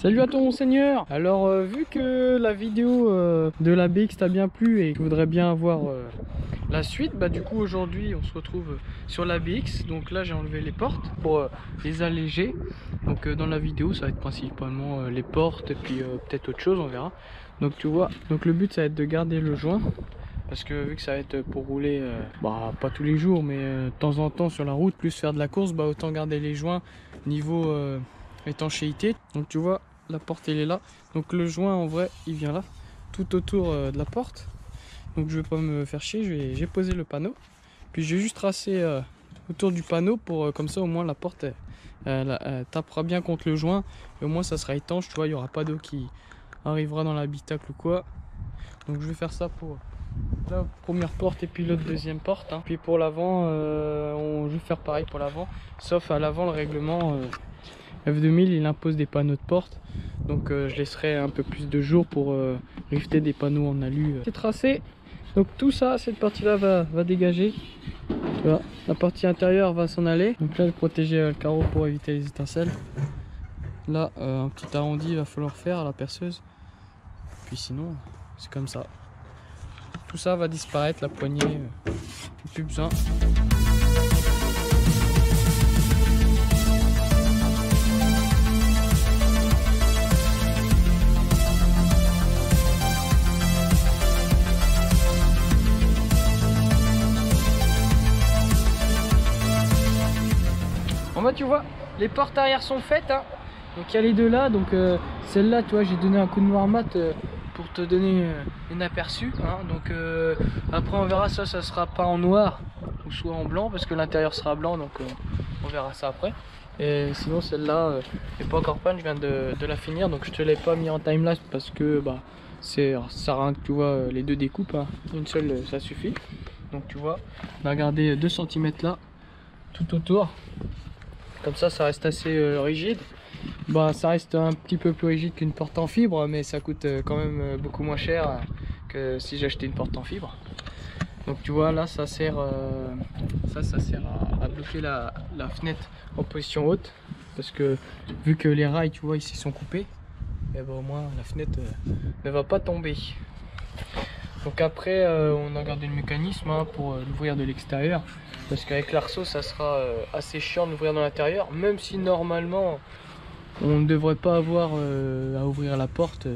Salut à ton seigneur. Alors vu que la vidéo de la BX t'a bien plu et que tu voudrais bien avoir la suite, bah du coup aujourd'hui on se retrouve sur la BX. Donc là j'ai enlevé les portes pour les alléger. Donc dans la vidéo ça va être principalement les portes et puis peut-être autre chose, on verra. Donc tu vois, donc le but ça va être de garder le joint. Parce que vu que ça va être pour rouler, pas tous les jours, mais de temps en temps sur la route, plus faire de la course, bah autant garder les joints niveau étanchéité. Donc tu vois, la porte elle est là. Donc le joint en vrai, il vient là, tout autour de la porte. Donc je vais pas me faire chier, j'ai posé le panneau. Puis j'ai juste tracé autour du panneau pour comme ça au moins la porte elle tapera bien contre le joint. Et au moins ça sera étanche, tu vois, il n'y aura pas d'eau qui arrivera dans l'habitacle ou quoi. Donc je vais faire ça pour la première porte et puis l'autre deuxième porte, hein. Puis pour l'avant, je vais faire pareil pour l'avant, sauf à l'avant le règlement F2000 il impose des panneaux de porte, donc je laisserai un peu plus de jours pour rifter des panneaux en alu. C'est tracé, donc tout ça, cette partie là va dégager, tu vois, la partie intérieure va s'en aller. Donc là, protéger le carreau pour éviter les étincelles. Là un petit arrondi il va falloir faire à la perceuse, puis sinon c'est comme ça. Tout ça va disparaître, la poignée, plus besoin. Bon bah tu vois, les portes arrière sont faites, hein. Donc il y a les deux là, donc celle-là tu vois j'ai donné un coup de noir mat pour te donner un aperçu, hein. Donc après on verra ça sera pas en noir ou soit en blanc parce que l'intérieur sera blanc, donc on verra ça après. Et sinon celle-là n'est pas encore peinte, je viens de la finir, donc je te l'ai pas mis en timelapse parce que bah ça rend, tu vois, les deux découpes, hein. Une seule ça suffit. Donc tu vois, on a gardé 2 cm là tout autour, comme ça reste assez rigide. Bah ça reste un petit peu plus rigide qu'une porte en fibre, mais ça coûte quand même beaucoup moins cher que si j'achetais une porte en fibre. Donc tu vois là ça sert à bloquer la fenêtre en position haute, parce que vu que les rails tu vois ici sont coupés, et bah, au moins la fenêtre ne va pas tomber. Donc après on a gardé le mécanisme, hein, pour l'ouvrir de l'extérieur, parce qu'avec l'arceau ça sera assez chiant d'ouvrir dans l'intérieur, même si normalement on ne devrait pas avoir à ouvrir la porte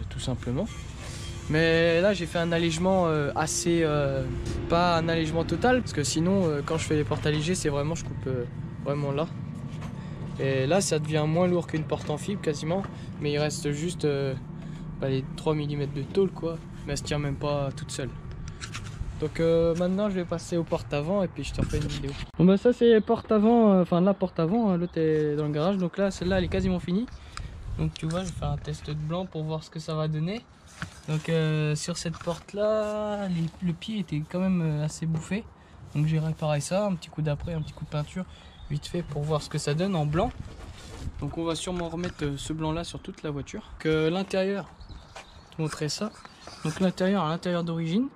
tout simplement. Mais là j'ai fait un allègement assez, pas un allègement total, parce que sinon quand je fais les portes allégées c'est vraiment, je coupe vraiment là. Et là ça devient moins lourd qu'une porte en fibre quasiment, mais il reste juste les 3 mm de tôle quoi, mais elle se tient même pas toute seule. Donc maintenant je vais passer aux portes avant et puis je te refais une vidéo. Bon bah ça c'est porte avant, enfin la porte avant, hein, l'autre est dans le garage, donc là celle-là elle est quasiment finie. Donc tu vois je vais faire un test de blanc pour voir ce que ça va donner. Donc sur cette porte là, le pied était quand même assez bouffé. Donc j'ai réparé ça, un petit coup d'après, un petit coup de peinture vite fait pour voir ce que ça donne en blanc. Donc on va sûrement remettre ce blanc là sur toute la voiture. Que l'intérieur, je vais te montrer ça. Donc l'intérieur, à l'intérieur d'origine,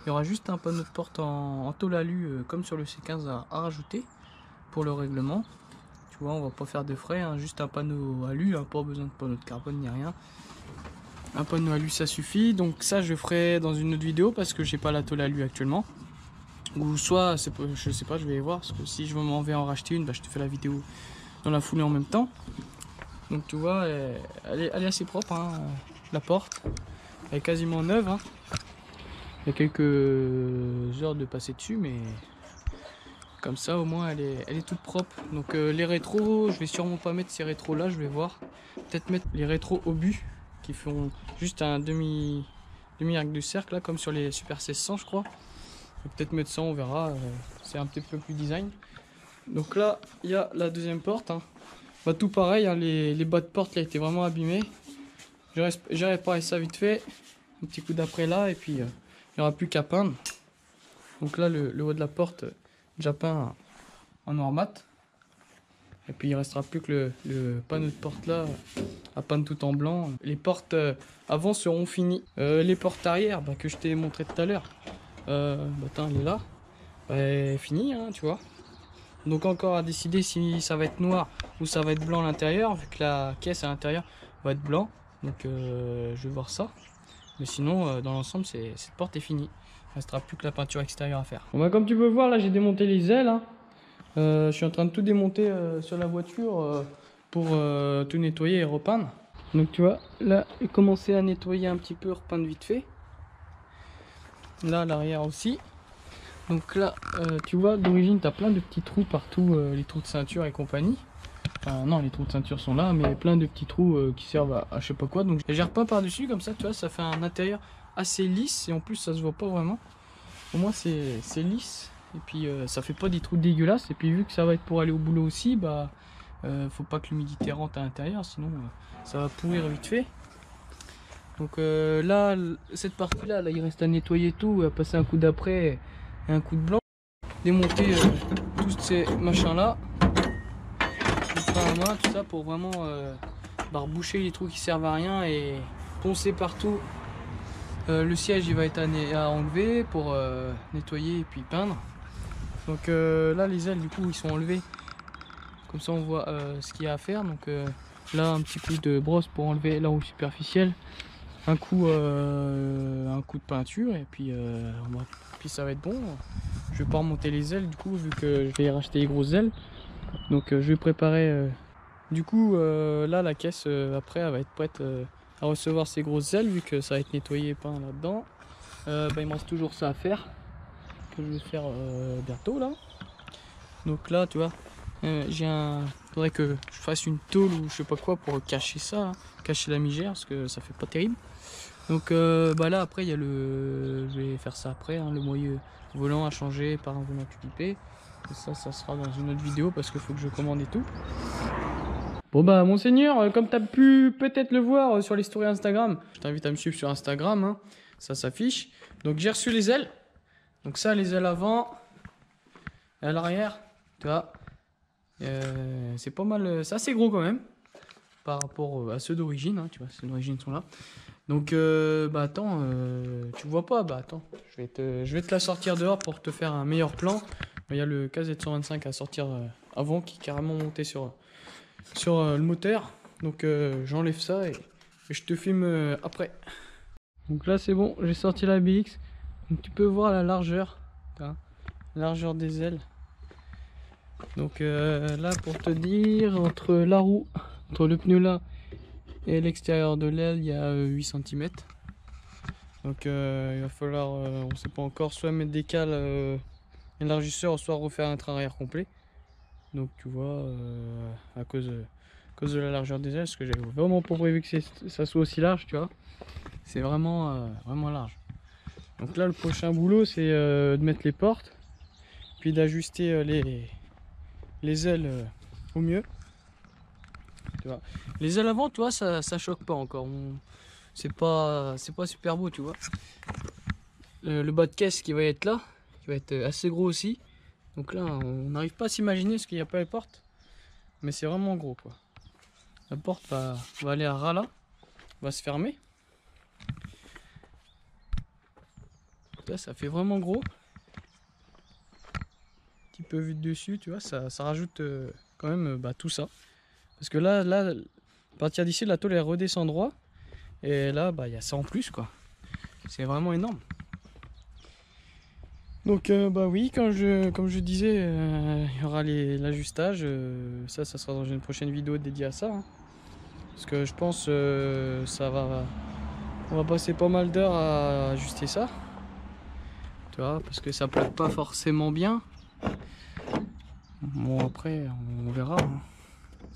il y aura juste un panneau de porte en tôle alu comme sur le C15 à rajouter pour le règlement. Tu vois, on va pas faire de frais, hein, juste un panneau alu, hein, pas besoin de panneau de carbone ni rien. Un panneau alu ça suffit. Donc ça je ferai dans une autre vidéo parce que j'ai pas la tôle alu actuellement. Ou soit, je sais pas, je vais voir, parce que si je m'en vais en racheter une, bah, je te fais la vidéo dans la foulée en même temps. Donc tu vois, elle est assez propre, hein, la porte. Elle est quasiment neuve, hein. Il y a quelques heures de passer dessus, mais comme ça au moins elle est toute propre. Donc les rétros, je vais sûrement pas mettre ces rétros là, je vais voir. Peut-être mettre les rétros obus qui font juste un demi-arc de cercle là, comme sur les Super 1600 je crois. Peut-être mettre ça, on verra, c'est un petit peu plus design. Donc là il y a la deuxième porte, hein. Bah, tout pareil, hein, les bas de porte là étaient vraiment abîmés. J'ai réparé ça vite fait, un petit coup d'après là, et puis il n'y aura plus qu'à peindre. Donc là le haut de la porte déjà peint en noir mat, et puis il restera plus que le panneau de porte là à peindre tout en blanc. Les portes avant seront finies. Les portes arrière que je t'ai montré tout à l'heure, attends, elle est là, elle est finie, hein, tu vois. Donc encore à décider si ça va être noir ou ça va être blanc à l'intérieur, vu que la caisse à l'intérieur va être blanc. Donc je vais voir ça. Mais sinon, dans l'ensemble, cette porte est finie. Il ne restera plus que la peinture extérieure à faire. Bon, bah, comme tu peux voir, là j'ai démonté les ailes. Hein. Je suis en train de tout démonter sur la voiture pour tout nettoyer et repeindre. Donc tu vois, là j'ai commencé à nettoyer un petit peu, repeindre vite fait. Là à l'arrière aussi. Donc là, tu vois, d'origine, tu as plein de petits trous partout, les trous de ceinture et compagnie. Enfin non, les trous de ceinture sont là, mais plein de petits trous qui servent à je sais pas quoi. Donc j'ai repeint par-dessus, comme ça, tu vois, ça fait un intérieur assez lisse. Et en plus, ça se voit pas vraiment. Au moins, c'est lisse. Et puis, ça fait pas des trous dégueulasses. Et puis, vu que ça va être pour aller au boulot aussi, bah, faut pas que l'humidité rentre à l'intérieur. Sinon, ça va pourrir vite fait. Donc là, cette partie-là, là, il reste à nettoyer tout, à passer un coup d'après et un coup de blanc. Démonter tous ces machins-là. À main, tout ça pour vraiment boucher les trous qui servent à rien et poncer partout. Le siège il va être à enlever pour nettoyer et puis peindre. Donc là les ailes du coup ils sont enlevées. Comme ça on voit ce qu'il y a à faire. Donc là un petit coup de brosse pour enlever la rouge superficielle. Un coup de peinture et puis, puis ça va être bon. Je vais pas remonter les ailes du coup vu que je vais racheter les grosses ailes. Donc je vais préparer du coup là la caisse après elle va être prête à recevoir ces grosses ailes vu que ça va être nettoyé et peint là-dedans. Il me reste toujours ça à faire que je vais faire bientôt là. Donc là tu vois faudrait que je fasse une tôle ou je sais pas quoi pour cacher ça, hein, cacher la migère parce que ça fait pas terrible. Donc là après il y a je vais faire ça après, hein, le moyeu volant à changer par un volant QP. Et ça sera dans une autre vidéo parce qu'il faut que je commande et tout. Bon bah monseigneur, comme tu as pu peut-être le voir sur les stories Instagram, je t'invite à me suivre sur Instagram, hein, ça s'affiche. Donc j'ai reçu les ailes. Donc ça, les ailes avant et à l'arrière, tu vois. C'est pas mal, c'est assez gros quand même par rapport à ceux d'origine, hein, tu vois, ceux d'origine sont là. Donc attends, tu vois pas, attends, je vais te la sortir dehors pour te faire un meilleur plan. Il y a le KZ125 à sortir avant qui est carrément monté sur le moteur. Donc j'enlève ça et je te filme après. Donc là c'est bon, j'ai sorti la BX. Donc tu peux voir la largeur, hein, largeur des ailes. Donc là pour te dire, entre la roue, entre le pneu là et l'extérieur de l'aile, il y a 8 cm. Donc il va falloir, on sait pas encore, soit mettre des cales élargisseurs, soit refaire un train arrière complet. Donc tu vois, à cause de la largeur des ailes, parce que j'avais vraiment pas prévu que ça soit aussi large, tu vois. C'est vraiment, vraiment large. Donc là le prochain boulot c'est de mettre les portes, puis d'ajuster les ailes au mieux. Tu vois. Les ailes avant, tu vois, ça choque pas encore. C'est pas super beau, tu vois. Le bas de caisse qui va être là, qui va être assez gros aussi. Donc là, on n'arrive pas à s'imaginer ce qu'il n'y a pas les portes. Mais c'est vraiment gros, quoi. La porte va aller à ras là, va se fermer. Là, ça fait vraiment gros. Un petit peu vu de dessus, tu vois, ça rajoute quand même tout ça. Parce que là, à partir d'ici, la tôle elle redescend droit. Et là, il y a ça en plus, quoi. C'est vraiment énorme. Donc oui, comme je disais, il y aura l'ajustage. Ça sera dans une prochaine vidéo dédiée à ça. Hein. Parce que je pense on va passer pas mal d'heures à ajuster ça. Tu vois, parce que ça plaque pas forcément bien. Bon après, on verra. Hein.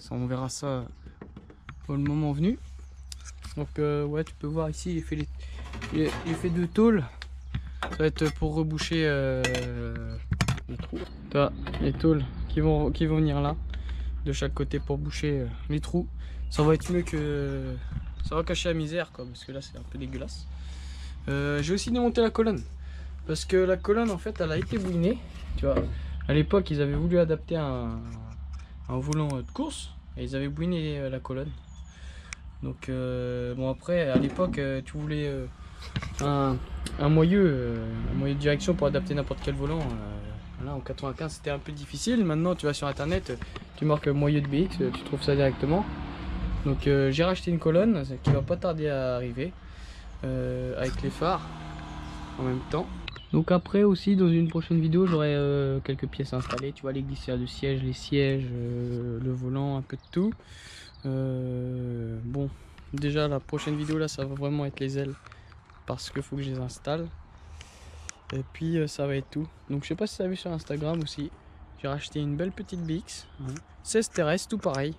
On verra ça au moment venu. Donc ouais, tu peux voir ici, il fait deux tôles. Ça va être pour reboucher les trous. Tu vois, les tôles qui vont venir là, de chaque côté pour boucher les trous. Ça va être mieux que... Ça va cacher la misère, quoi, parce que là c'est un peu dégueulasse. J'ai aussi démonté la colonne. Parce que la colonne, en fait, elle a été bouinée. Tu vois, à l'époque, ils avaient voulu adapter un volant de course. Et ils avaient bouiné la colonne. Donc, bon après, à l'époque, tu voulais... un moyeu de direction pour adapter n'importe quel volant. Là en 95 c'était un peu difficile. Maintenant tu vas sur internet, tu marques moyeu de BX, tu trouves ça directement. Donc j'ai racheté une colonne qui va pas tarder à arriver avec les phares en même temps. Donc après aussi dans une prochaine vidéo j'aurai quelques pièces installées, tu vois, les glissières de siège, les sièges, le volant, un peu de tout. Bon, déjà la prochaine vidéo là ça va vraiment être les ailes parce qu'il faut que je les installe. Et puis ça va être tout. Donc je sais pas si tu as vu sur Instagram aussi, j'ai racheté une belle petite BX, 16 terrestre, tout pareil.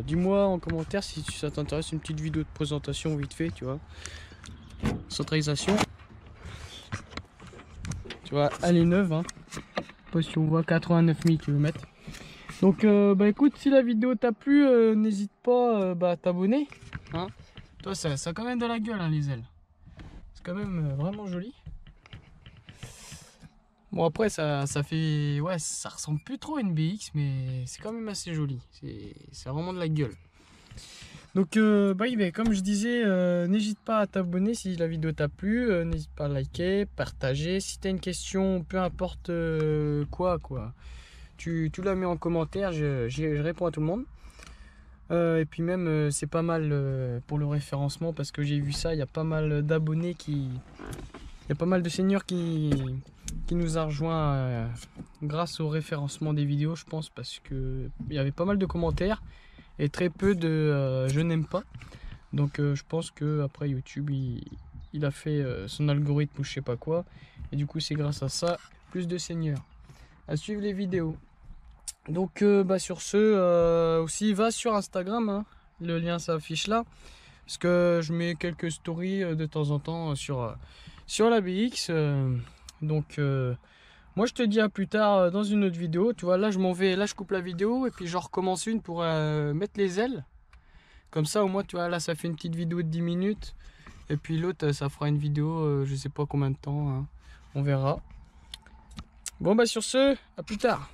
Dis-moi en commentaire si ça t'intéresse, une petite vidéo de présentation vite fait, tu vois. Centralisation. Tu vois, elle est neuve, hein. Pas si on voit 89 000 km. Donc bah écoute, si la vidéo t'a plu, n'hésite pas à t'abonner. Hein. Toi ça a quand même de la gueule, hein, les ailes. C'est quand même vraiment joli. Bon après ça fait, ouais, ça ressemble plus trop à une BX, mais c'est quand même assez joli. C'est vraiment de la gueule. Donc comme je disais, n'hésite pas à t'abonner si la vidéo t'a plu, n'hésite pas à liker, partager. Si t'as une question, peu importe quoi, tu la mets en commentaire, je réponds à tout le monde. Et puis même c'est pas mal pour le référencement, parce que j'ai vu ça, il y a pas mal d'abonnés il y a pas mal de seigneurs qui nous a rejoint grâce au référencement des vidéos, je pense, parce que il y avait pas mal de commentaires et très peu de je n'aime pas. Donc je pense que après YouTube il a fait son algorithme ou je sais pas quoi, et du coup c'est grâce à ça plus de seigneurs à suivre les vidéos. Donc sur ce aussi va sur Instagram, hein. Le lien s'affiche là, parce que je mets quelques stories de temps en temps sur la BX. Donc moi je te dis à plus tard dans une autre vidéo. Tu vois, là je m'en vais, là je coupe la vidéo et puis j'en recommence une pour mettre les ailes. Comme ça au moins tu vois, là ça fait une petite vidéo de 10 minutes. Et puis l'autre ça fera une vidéo je sais pas combien de temps, hein. On verra. Bon bah sur ce, à plus tard.